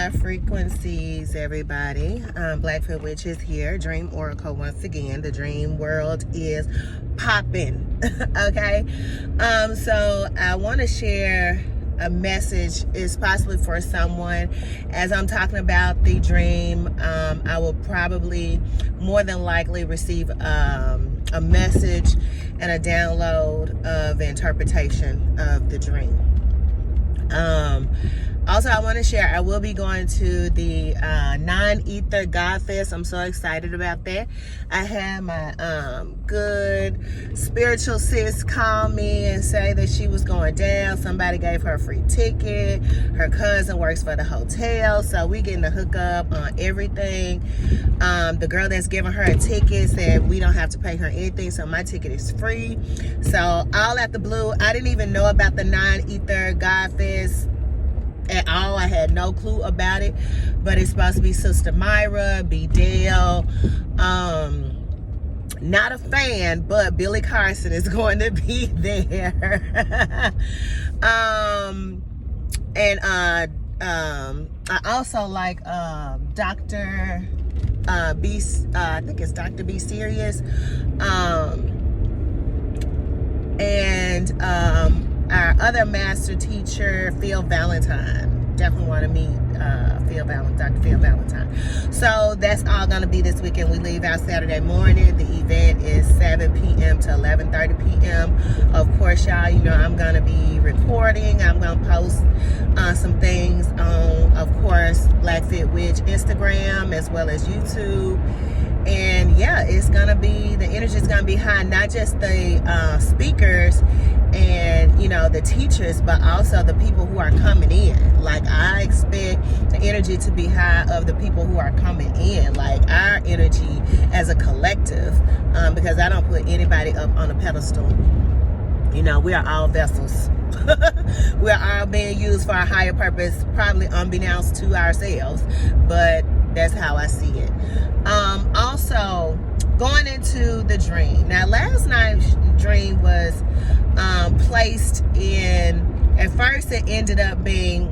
high frequencies, everybody. Blackfoot Witch is here. Dream Oracle once again. The dream world is popping. Okay. So I want to share a message, is possibly for someone. As I'm talking about the dream, I will probably more than likely receive a message and a download of interpretation of the dream. Also, I want to share, I will be going to the non-ether God Fest. I'm so excited about that. I had my good spiritual sis call me and say that she was going down. Somebody gave her a free ticket. Her cousin works for the hotel, so we getting to hook up on everything. The girl that's giving her a ticket said we don't have to pay her anything, so my ticket is free. So all at the blue, I didn't even know about the non-ether God Fest at all. I had no clue about it, but it's supposed to be Sister Myra, B. Dale. Not a fan, but Billy Carson is going to be there. I also like Dr. B. I think it's Dr. B. Serious. Our other master teacher, Phil Valentine. Definitely want to meet Dr. Phil Valentine. So that's all going to be this weekend. We leave out Saturday morning. The event is 7 p.m. to 11:30 p.m. Of course, y'all, you know I'm going to be recording. I'm going to post some things on, of course, Blackfoot Witch Instagram as well as YouTube. And yeah, it's going to be, the energy is going to be high, not just the speakers and, you know, the teachers, but also the people who are coming in. Like, I expect the energy to be high of the people who are coming in, like our energy as a collective, because I don't put anybody up on a pedestal. You know, we are all vessels. We are all being used for a higher purpose, probably unbeknownst to ourselves, but that's how I see it. Also, going into the dream. Now, last night's dream was placed in, at first it ended up being,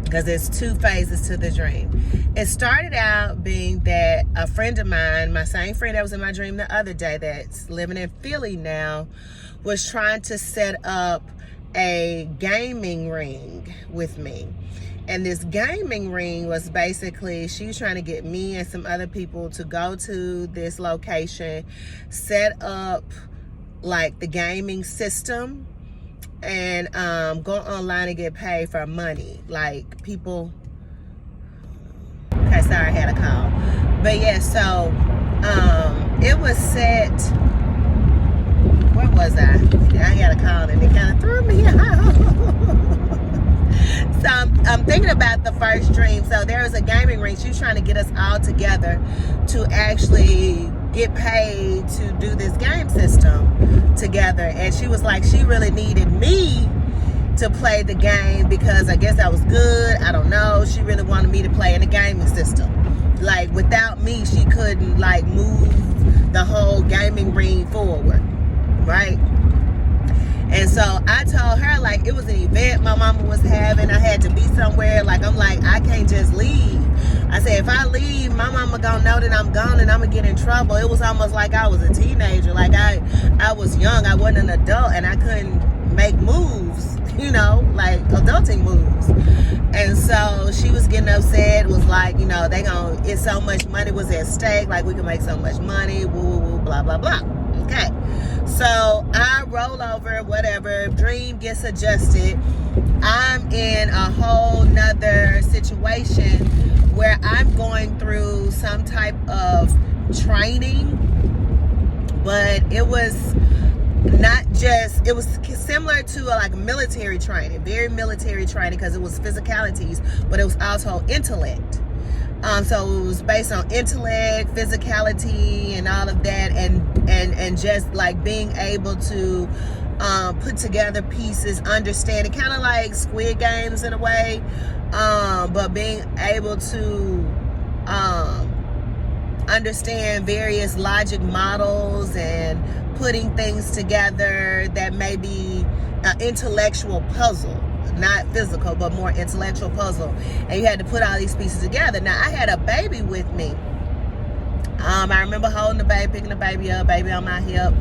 because there's two phases to the dream. It started out being that a friend of mine, my same friend that was in my dream the other day that's living in Philly now, was trying to set up a gaming ring with me. And this gaming ring was basically, she was trying to get me and some other people to go to this location, set up like the gaming system, and go online and get paid for money. Like people, okay, sorry, I had a call. But yeah, so it was set, where was I? I got a call and it kind of threw me out. So I'm thinking about the first dream. So there was a gaming ring. She was trying to get us all together to actually get paid to do this game system together. And she was like, she really needed me to play the game because I guess I was good. I don't know. She really wanted me to play in the gaming system. Like, without me, she couldn't like move the whole gaming ring forward, right? And so I told her, like, it was an event my mama was having. I had to be somewhere. Like, I'm like, I can't just leave. I said, if I leave, my mama gonna know that I'm gone and I'm gonna get in trouble. It was almost like I was a teenager. Like, I was young. I wasn't an adult, and I couldn't make moves, you know, like adulting moves. And so she was getting upset. It was like, you know, it's so much money was at stake. Like, we could make so much money, woo, woo, woo, blah, blah, blah. Okay. So I roll over, whatever, dream gets adjusted. I'm in a whole nother situation where I'm going through some type of training, but it was not just, it was similar to like military training, very military training, because it was physicalities, but it was also intellect. So it was based on intellect, physicality, and all of that, and just like being able to put together pieces, understanding, kind of like Squid Games in a way, but being able to understand various logic models and putting things together that may be an intellectual puzzle. not physical, but more intellectual puzzle. And you had to put all these pieces together. Now, I had a baby with me. I remember holding the baby, picking the baby up, baby on my hip,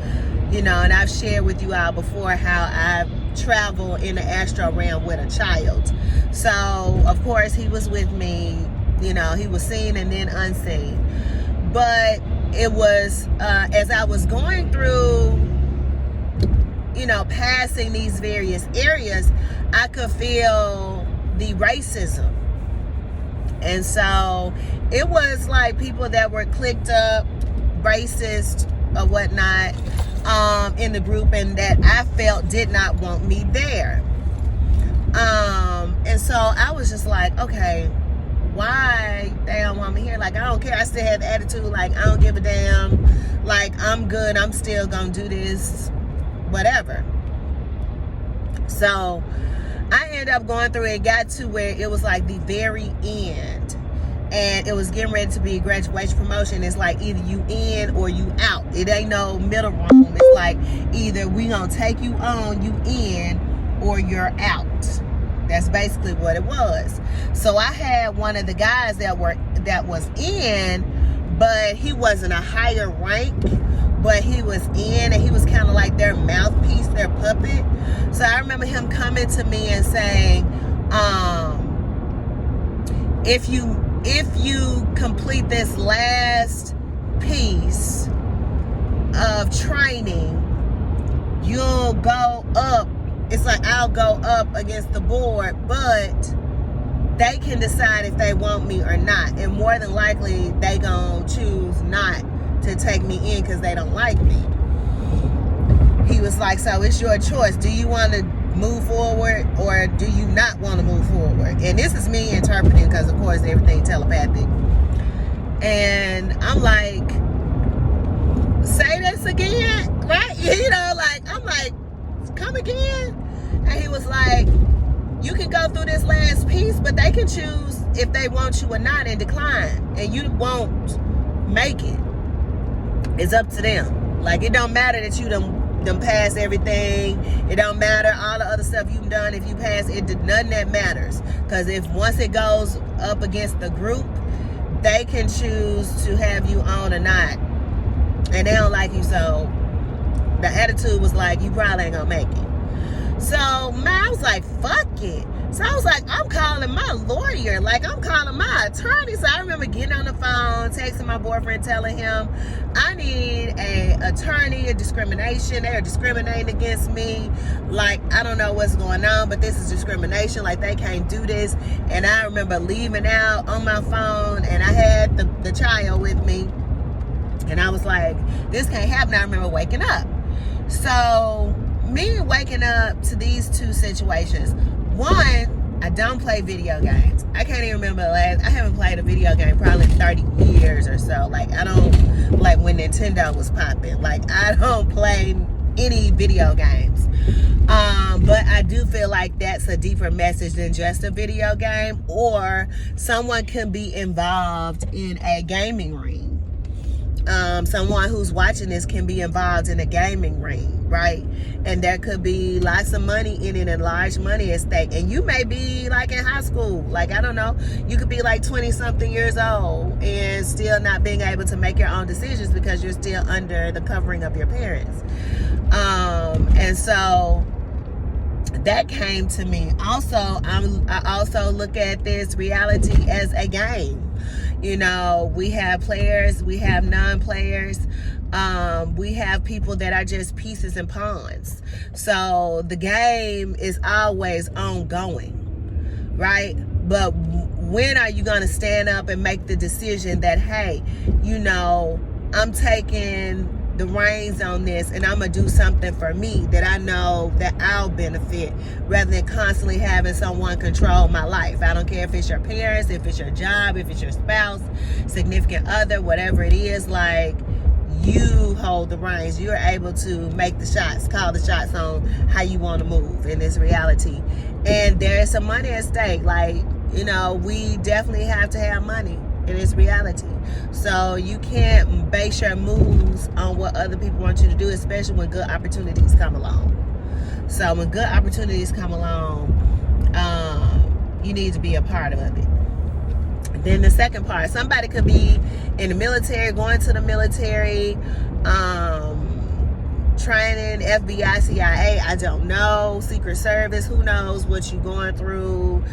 and I've shared with you all before how I travel in the astral realm with a child. So, of course, he was with me. He was seen and then unseen. But it was, as I was going through, passing these various areas, I could feel the racism. And so it was like people that were clicked up, racist or whatnot, in the group, and that I felt did not want me there. And so I was just like, okay, why they don't want me here? Like, I don't care. I still have the attitude, like, I don't give a damn. Like, I'm good. I'm still gonna do this, whatever. So I ended up going through it, got to where it was like the very end. And it was getting ready to be a graduation promotion. It's like either you in or you out. It ain't no middle room. It's like either we gonna take you on, you in, or you're out. That's basically what it was. So I had one of the guys that was in, but he wasn't a higher rank, but he was in, and he was kind of like their mouthpiece, their puppet. So I remember him coming to me and saying, if you complete this last piece of training, you'll go up. It's like I'll go up against the board, but they can decide if they want me or not. And more than likely, they gonna choose not to take me in because they don't like me. He was like, so it's your choice. Do you want to move forward or do you not want to move forward? And this is me interpreting because, of course, everything telepathic. And I'm like, say this again, right? I'm like, come again? And he was like, you can go through this last piece, but they can choose if they want you or not and decline. And you won't make it. It's up to them. Like, it don't matter that you done pass everything. It don't matter all the other stuff you've done. If you pass it, nothing that matters. Because once it goes up against the group, they can choose to have you on or not. And they don't like you, so the attitude was like, you probably ain't gonna make it. So, man, I was like, fuck it. So I was like, I'm calling my lawyer. Like, I'm calling my attorney. So I remember getting on the phone, texting my boyfriend, telling him, I need an attorney, a discrimination. They are discriminating against me. Like, I don't know what's going on, but this is discrimination. Like, they can't do this. And I remember leaving out on my phone, and I had the child with me. And I was like, this can't happen. I remember waking up. So me waking up to these two situations. One, I don't play video games. I can't even remember I haven't played a video game probably 30 years or so. Like, I don't, like when Nintendo was popping. Like, I don't play any video games. But I do feel like that's a deeper message than just a video game, or someone can be involved in a gaming ring. Someone who's watching this can be involved in a gaming ring, right? And there could be lots of money in it and large money at stake. And you may be like in high school, like, I don't know, you could be like 20 something years old and still not being able to make your own decisions because you're still under the covering of your parents. And so that came to me. Also, I also look at this reality as a game. You know, we have players, we have non-players, we have people that are just pieces and pawns. So the game is always ongoing, right? But when are you going to stand up and make the decision that, hey, you know, I'm taking the reins on this and I'm gonna do something for me that I know that I'll benefit, rather than constantly having someone control my life. I don't care if it's your parents, if it's your job, if it's your spouse, significant other, whatever it is. Like, you hold the reins. You're able to make the shots, call the shots on how you want to move in this reality. And there's some money at stake. Like, you know, we definitely have to have money in this reality. So you can't base your moves on what other people want you to do, especially when good opportunities come along. So when good opportunities come along, you need to be a part of it. Then the second part, somebody could be in the military, going to the military, training, FBI, CIA, I don't know, Secret Service, who knows what you're going through,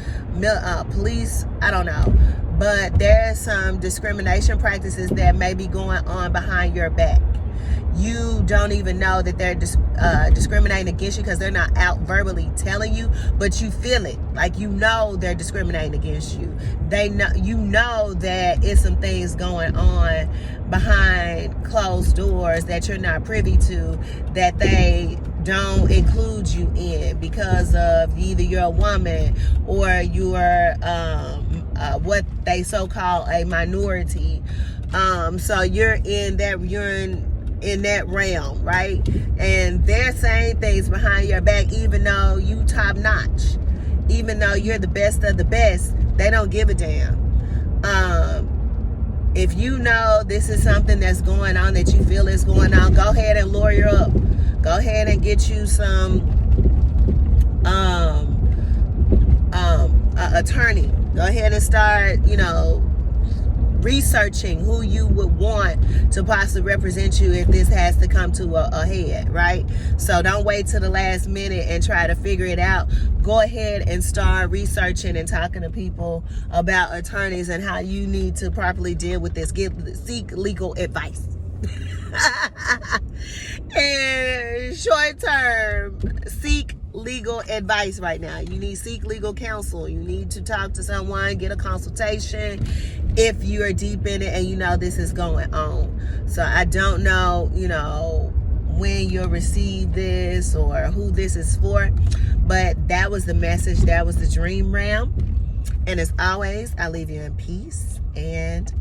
police, I don't know. But there's some discrimination practices that may be going on behind your back. You don't even know that they're discriminating against you because they're not out verbally telling you, but you feel it. Like, you know they're discriminating against you. They know, you know that it's some things going on behind closed doors that you're not privy to, that they don't include you in because of either you're a woman or you're what they so-called a minority. So you're in that realm, right? And they're saying things behind your back, even though you top notch, even though you're the best of the best, they don't give a damn. If you know this is something that's going on, that you feel is going on, go ahead and lawyer up. Go ahead and get you some attorney. Go ahead and start, researching who you would want to possibly represent you if this has to come to a head, right? So don't wait till the last minute and try to figure it out. Go ahead and start researching and talking to people about attorneys and how you need to properly deal with this. Seek legal advice. And short term, seek legal advice right now. You need to seek legal counsel. You need to talk to someone, get a consultation if you are deep in it and you know this is going on. So I don't know, when you'll receive this or who this is for, but that was the message. That was the dream realm. And as always, I leave you in peace and